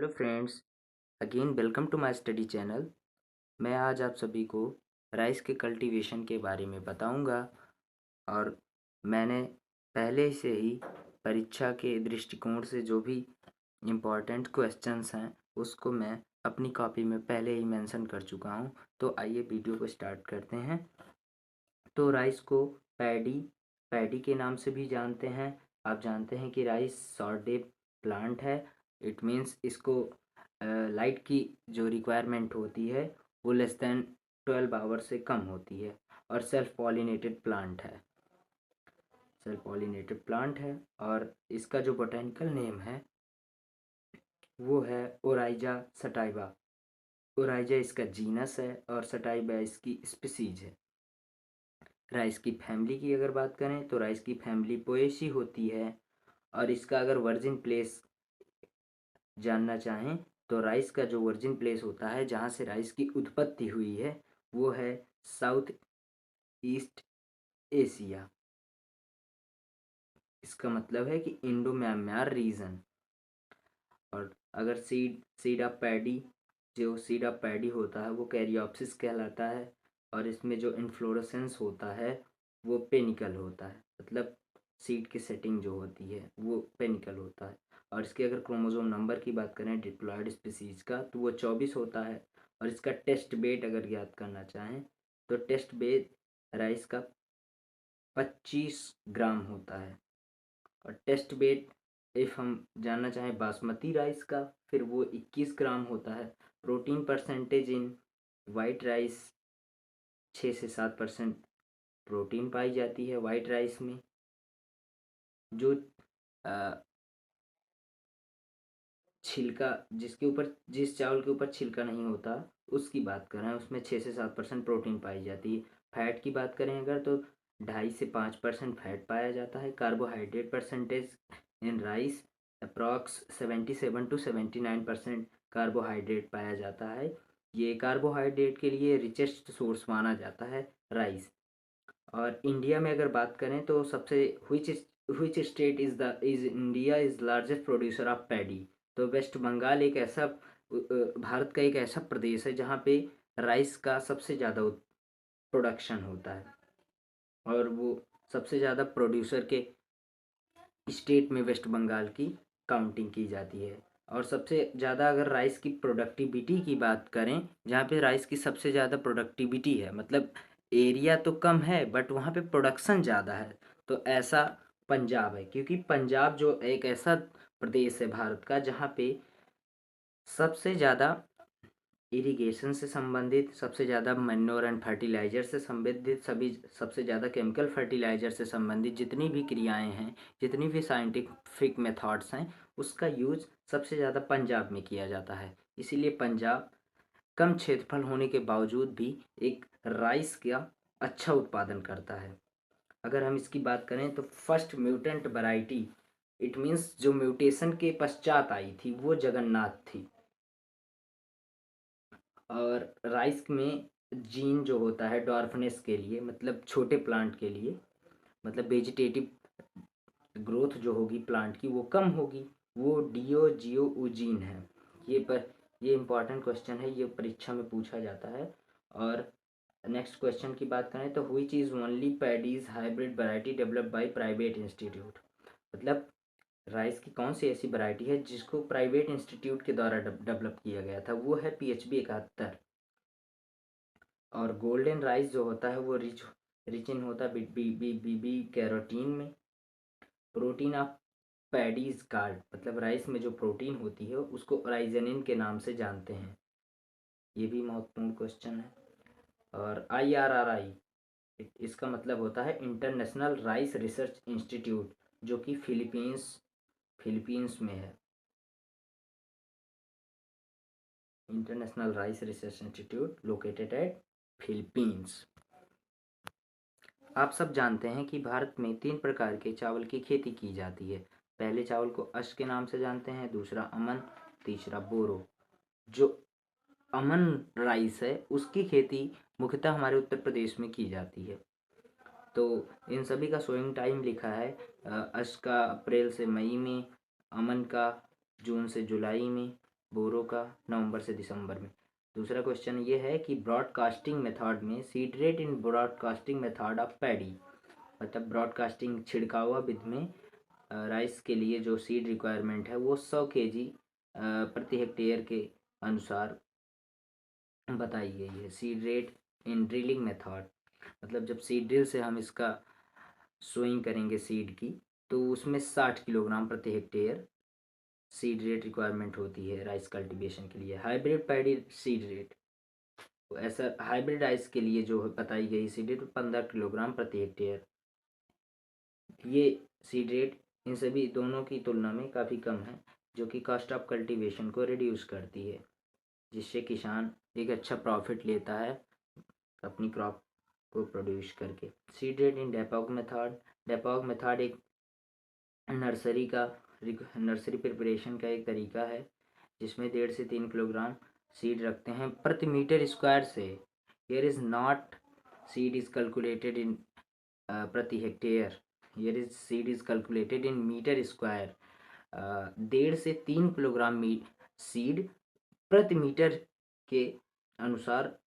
Hello friends, again welcome to my study channel. मैं आज आप सभी को राइस के कल्टीवेशन के बारे में बताऊंगा। और मैंने पहले से ही परीक्षा के दृष्टिकोण से जो भी इम्पोर्टेंट क्वेश्चंस हैं उसको मैं अपनी कॉपी में पहले ही मेंशन कर चुका हूं। तो आइए वीडियो को स्टार्ट करते हैं। तो राइस को पैडी पैडी के नाम से भी जानते हैं। आप जानते हैं कि राइस शॉर्ट डे प्लांट है। इट मीन्स इसको लाइट की जो रिक्वायरमेंट होती है वो लेस देन 12 आवर से कम होती है। और सेल्फ पॉलिनेटेड प्लांट है और इसका जो बोटेनिकल नेम है वो है ओराइजा सटाइवा। ओराइजा इसका जीनस है और सटाइवा इसकी स्पीसीज है। राइस की फैमिली की अगर बात करें तो राइस की फैमिली पोएसी होती है। और इसका अगर वर्जिन प्लेस जानना चाहें तो राइस का जो वर्जिन प्लेस होता है जहाँ से राइस की उत्पत्ति हुई है वो है साउथ ईस्ट एशिया। इसका मतलब है कि इंडो म्यांमार रीजन। और अगर सीड ऑफ पैडी होता है वो कैरियोप्सिस कहलाता है। और इसमें जो इन्फ्लोरेसेंस होता है वो पेनिकल होता है। मतलब सीड की सेटिंग जो होती है वो पेनिकल होता है। और इसके अगर क्रोमोसोम नंबर की बात करें डिप्लॉयड स्पीसीज का तो वो 24 होता है। और इसका टेस्ट वेट अगर याद करना चाहें तो टेस्ट वेट राइस का 25 ग्राम होता है। और टेस्ट वेट इफ़ हम जानना चाहें बासमती राइस का फिर वो 21 ग्राम होता है। Protein percentage in white rice 6 से 7% प्रोटीन पाई जाती है वाइट राइस में। जो छिलका जिसके ऊपर जिस चावल के ऊपर छिलका नहीं होता उसकी बात करें उसमें 6 से 7% प्रोटीन पाई जाती है। फैट की बात करें अगर तो 2.5 से 5% फैट पाया जाता है। Carbohydrate percentage in rice approx 77 to 79% carbohydrate पाया जाता है। ये कार्बोहाइड्रेट के लिए रिचेस्ट सोर्स माना जाता है राइस। और इंडिया में अगर बात करें तो सबसे which state is India is largest producer of paddy. तो वेस्ट बंगाल एक ऐसा भारत का एक ऐसा प्रदेश है जहाँ पे राइस का सबसे ज़्यादा प्रोडक्शन होता है। और वो सबसे ज़्यादा प्रोड्यूसर के स्टेट में वेस्ट बंगाल की काउंटिंग की जाती है। और सबसे ज़्यादा अगर राइस की प्रोडक्टिविटी की बात करें जहाँ पे राइस की सबसे ज़्यादा प्रोडक्टिविटी है मतलब एरिया तो कम है बट वहाँ पे प्रोडक्शन ज़्यादा है तो ऐसा पंजाब है। क्योंकि पंजाब जो एक ऐसा प्रदेश है भारत का जहाँ पे सबसे ज़्यादा इरिगेशन से संबंधित, सबसे ज़्यादा मैन्योर एंड फर्टिलाइज़र से संबंधित, सभी सबसे ज़्यादा केमिकल फर्टिलाइज़र से संबंधित जितनी भी क्रियाएं हैं, जितनी भी साइंटिफिक मेथड्स हैं, उसका यूज़ सबसे ज़्यादा पंजाब में किया जाता है। इसीलिए पंजाब कम क्षेत्रफल होने के बावजूद भी एक राइस का अच्छा उत्पादन करता है। अगर हम इसकी बात करें तो first mutant variety it means जो म्यूटेशन के पश्चात आई थी वो जगन्नाथ थी। और राइस में जीन जो होता है डॉर्फनेस के लिए मतलब छोटे प्लांट के लिए मतलब वेजिटेटिव ग्रोथ जो होगी प्लांट की वो कम होगी। वो डीओ जियो जीन है। ये इंपॉर्टेंट क्वेश्चन है, ये परीक्षा में पूछा जाता है। और नेक्स्ट क्वेश्चन की बात करें तो which is only paddies hybrid variety developed by private institute. मतलब राइस की कौन सी ऐसी वैरायटी है जिसको प्राइवेट इंस्टीट्यूट के द्वारा डेवलप किया गया था, वो है PHB 71। और गोल्डन राइस जो होता है वो रिच इन होता है बी कैरोटीन में। प्रोटीन ऑफ पैडीज कार्ड मतलब राइस में जो प्रोटीन होती है उसको राइजेनिन के नाम से जानते हैं। ये भी महत्वपूर्ण क्वेश्चन है। और IRRI इसका मतलब होता है इंटरनेशनल राइस रिसर्च इंस्टीट्यूट जो कि फिलीपींस में है। International Rice Research Institute located at Philippines. आप सब जानते हैं कि भारत में 3 प्रकार के चावल की खेती की जाती है। पहले चावल को अश के नाम से जानते हैं, दूसरा अमन, तीसरा बोरो। जो अमन राइस है उसकी खेती मुख्यतः हमारे उत्तर प्रदेश में की जाती है। तो इन सभी का सोइंग टाइम लिखा है। अश का अप्रैल से मई में, अमन का जून से जुलाई में, बोरो का नवंबर से दिसंबर में। दूसरा क्वेश्चन ये है कि ब्रॉडकास्टिंग मेथड में seed rate in broadcasting method of paddy, मतलब ब्रॉडकास्टिंग छिड़कावा विधि में राइस के लिए जो सीड रिक्वायरमेंट है वो 100 kg प्रति हेक्टेयर के अनुसार बताई गई है। Seed rate in drilling method, मतलब जब सीड ड्रिल से हम इसका सोइंग करेंगे सीड की, तो उसमें 60 किलोग्राम प्रति हेक्टेयर सीड रेट रिक्वायरमेंट होती है राइस कल्टीवेशन के लिए। हाइब्रिड पैडी सीड रेट, तो ऐसा हाइब्रिड राइस के लिए जो बताई गई सीड रेट 15 किलोग्राम प्रति हेक्टेयर। ये सीड रेट इन सभी दोनों की तुलना में काफ़ी कम है, जो कि कॉस्ट ऑफ कल्टीवेशन को रिड्यूस करती है, जिससे किसान एक अच्छा प्रॉफिट लेता है अपनी क्रॉप को प्रोड्यूस करके। सीड रेट इन डेपोक मेथड, डेपोक मेथड एक नर्सरी प्रिपरेशन का एक तरीका है जिसमें 1.5 से 3 किलोग्राम सीड रखते हैं प्रति मीटर स्क्वायर से। Here is not seed is calculated in प्रति hectare, here is seed is calculated in metre square. 1.5 से 3 किलोग्राम सीड प्रति मीटर के अनुसार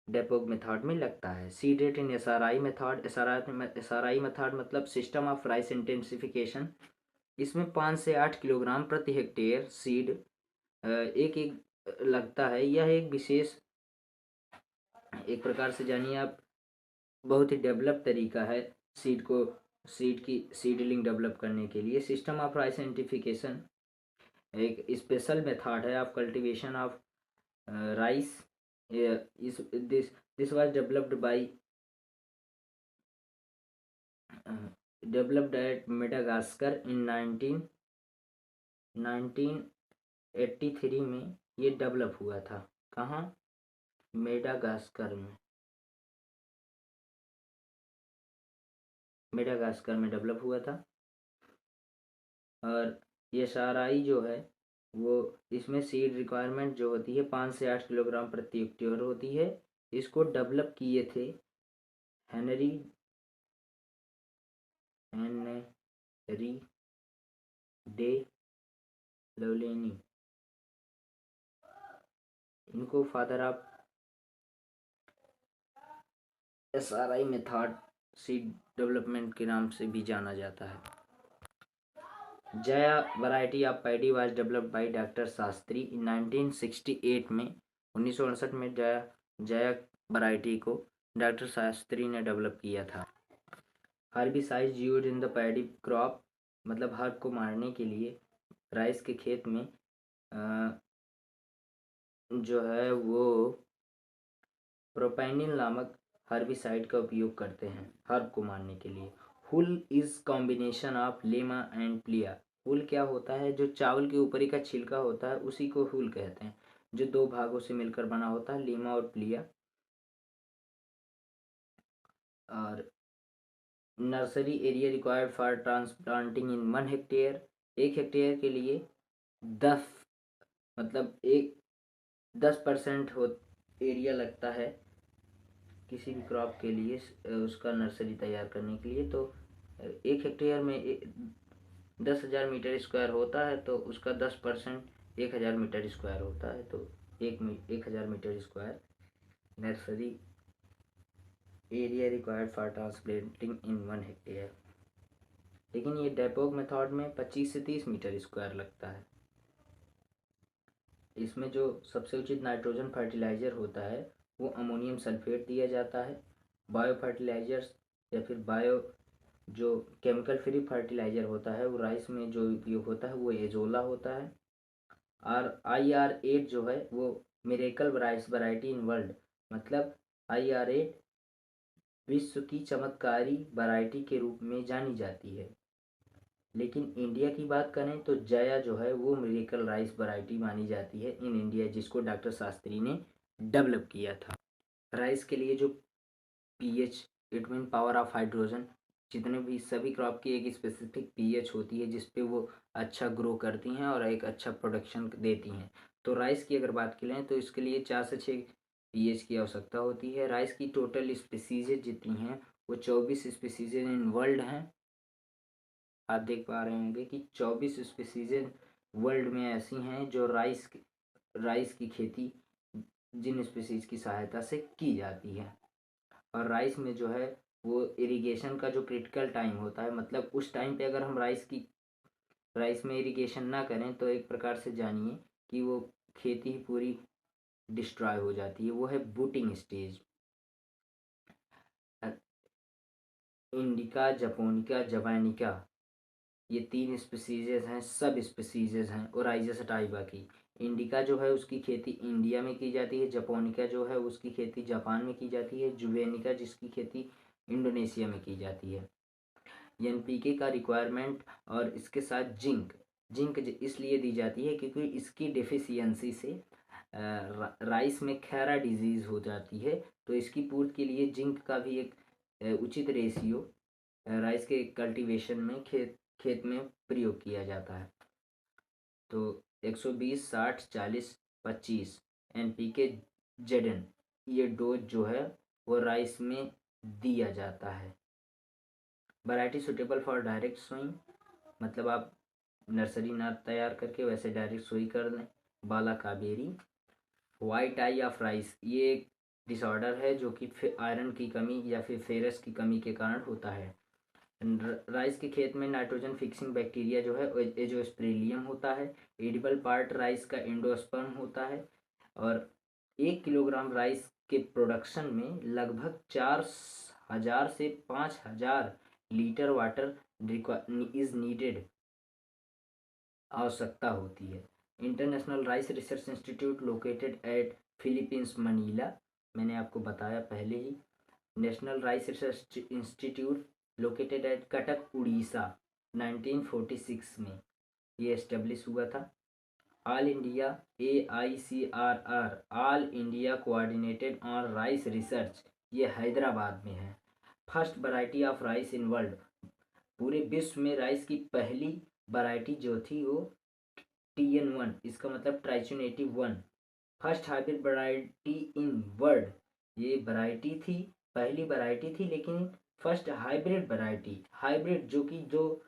डेपोक मेथड में लगता है। Seed rate in SRI method, SRI method मतलब सिस्टम ऑफ राइस इंटेंसिफिकेशन, इसमें 5 से 8 किलोग्राम प्रति हेक्टेयर सीड एक एक लगता है। यह एक विशेष, एक प्रकार से जानिए आप, बहुत ही डेवलप तरीका है सीडलिंग डेवलप करने के लिए। सिस्टम ऑफ राइस इंटेंसिफिकेशन एक स्पेशल मेथड है of cultivation of rice. This was developed at Madagascar in 1983 में ये डेवलप हुआ था। कहाँ? मेडागास्कर में, मेडागास्कर में डेवलप हुआ था। और ये साराई जो है वो, इसमें सीड रिक्वायरमेंट जो होती है 5 से 8 किलोग्राम प्रति हेक्टेयर होती है। इसको डेवलप किए थे हेनरी डे लवलेनी, इनको father of SRI method seed development के नाम से भी जाना जाता है। Jaya variety of paddy was developed by doctor Shastri in 1968 में। 1968 में जया वैरायटी को डॉक्टर शास्त्री ने डेवलप किया था। Herbicides used in the paddy crop, मतलब हर्ब को मारने के लिए राइस के खेत में जो है वो प्रोपेनिल नामक हर्बिसाइड का उपयोग करते हैं हर्ब को मारने के लिए। Hull is combination of lemma and palea. Hull क्या होता है? जो चावल के ऊपरी का छिलका होता है उसी को हुल कहते हैं, जो 2 भागों से मिलकर बना होता है, लेमा और प्लिया। और nursery area required for transplanting in 1 hectare, 1 hectare के लिए 10, मतलब 10% एरिया लगता है किसी भी क्रॉप के लिए उसका नर्सरी तैयार करने के लिए। तो 1 हेक्टेयर में 10,000 मीटर स्क्वायर होता है, तो उसका 10% 1,000 मीटर स्क्वायर होता है। तो 1,000 meter square nursery area required for transplanting in 1 hectare. लेकिन ये डेपोक मेथड में 25 से 30 मीटर स्क्वायर लगता है। इसमें जो सबसे उचित नाइट्रोजन फर्टिलाइज़र होता है वो अमोनियम सल्फेट दिया जाता है। बायो फर्टिलाइजर्स या फिर बायो जो केमिकल फ्री फर्टिलाइज़र होता है वो राइस में जो उपयोग होता है वो एजोला होता है। और IR8 जो है वो miracle rice variety in world, मतलब IR8 विश्व की चमत्कारी वैरायटी के रूप में जानी जाती है। लेकिन इंडिया की बात करें तो जया जो है वो मिरेकल राइस वैरायटी मानी जाती है इन इंडिया, जिसको डॉक्टर शास्त्री ने डेवलप किया था। राइस के लिए जो pH, it mean power of hydrogen, जितने भी सभी क्रॉप की एक स्पेसिफिक पीएच होती है जिस पे वो अच्छा ग्रो करती हैं और एक अच्छा प्रोडक्शन देती हैं। तो राइस की अगर बात करें तो इसके लिए 4 से 6 पीएच की आवश्यकता होती है। राइस की टोटल स्पीसीज जितनी हैं वो 24 स्पीसीज इन वर्ल्ड हैं। आप देख पा रहे होंगे कि 24 स्पीसीज वर्ल्ड में ऐसी हैं जो राइस राइस की खेती जिन स्पीसीज की सहायता से की जाती है। और राइस में जो है वो इरिगेशन का जो क्रिटिकल टाइम होता है, मतलब उस टाइम पे अगर हम राइस में इरिगेशन ना करें तो एक प्रकार से जानिए कि वो खेती ही पूरी डिस्ट्रॉय हो जाती है। वो है बूटिंग स्टेज। इंडिका, जपोनिका, जवानिका, ये 3 स्पीसीज़ हैं, सब स्पीसीज़ हैं ओराइज़ा सटाइवा की। इंडिका जो है उसकी खेती इंडिया में की जाती है, जपोनिका जो है उसकी खेती जापान में की जाती है, जुवेनिका जिसकी खेती इंडोनेशिया में की जाती है। एनपीके का रिक्वायरमेंट और इसके साथ जिंक इसलिए दी जाती है क्योंकि इसकी डेफिशिएंसी से राइस में खैरा डिजीज़ हो जाती है। तो इसकी पूर्ति के लिए जिंक का भी एक उचित रेशियो राइस के कल्टीवेशन में खेत में प्रयोग किया जाता है। तो 120, 60, 40, 25 एनपीके जेडन, ये डोज जो है वो राइस में दिया जाता है। Variety suitable for direct sowing, मतलब आप नर्सरी नार तैयार करके वैसे डायरेक्ट सोई कर लें। Bala Kaveri. White eye of rice, ये एक डिसऑर्डर है जो कि आयरन की कमी या फिर फेरस की कमी के कारण होता है। राइस के खेत में नाइट्रोजन फिक्सिंग बैक्टीरिया जो है एजोस्पेरिलियम होता है। एडिबल पार्ट राइस का एंडोस्पर्म होता है। और 1 किलोग्राम राइस के प्रोडक्शन में लगभग 4,000 से 5,000 लीटर वाटर इज नीडेड, आवश्यकता होती है। International Rice Research Institute located at Philippines Manila, मैंने आपको बताया पहले ही। National Rice Research Institute located at Cuttack Orissa 1946 में ये एस्टेब्लिश हुआ था। All India AICRR, All India Coordinated on Rice Research, ये हैदराबाद में है। First variety of rice in world, पूरे विश्व में राइस की पहली वैरायटी जो थी वो TN1, इसका मतलब ट्राइचुनेटिव 1, first hybrid variety in world. ये वैरायटी थी, पहली वैरायटी थी, लेकिन फर्स्ट हाइब्रिड वैरायटी, हाइब्रिड जो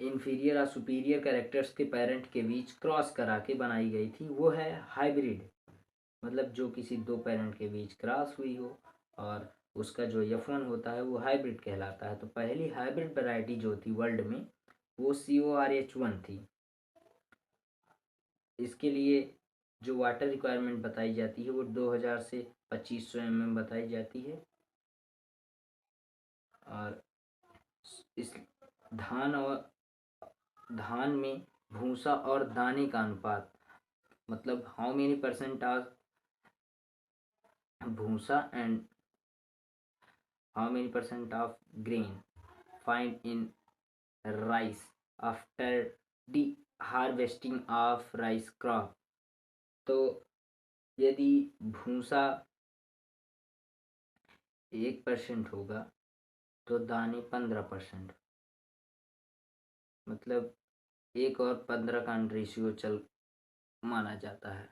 इंफीरियर और सुपीरियर कैरेक्टर्स के पेरेंट के बीच क्रॉस करा के बनाई गई थी, वो है हाइब्रिड। मतलब जो किसी दो पेरेंट के बीच क्रॉस हुई हो और उसका जो F1 होता है वो हाइब्रिड कहलाता है। तो पहली हाइब्रिड वैरायटी जो थी वर्ल्ड में वो CORH1 थी। इसके लिए जो वाटर रिक्वायरमेंट बताई जाती है वो 2000 से 2500 mm बताई जाती है। और इस धान में भूसा और दाने का अनुपात, मतलब हाउ मेनी परसेंट ऑफ भूसा and how many percent of grain find in rice after the harvesting of rice crop. तो यदि भूसा 1% होगा तो दाने 15%, मतलब 1 और 15 का रेशियो चल माना जाता है।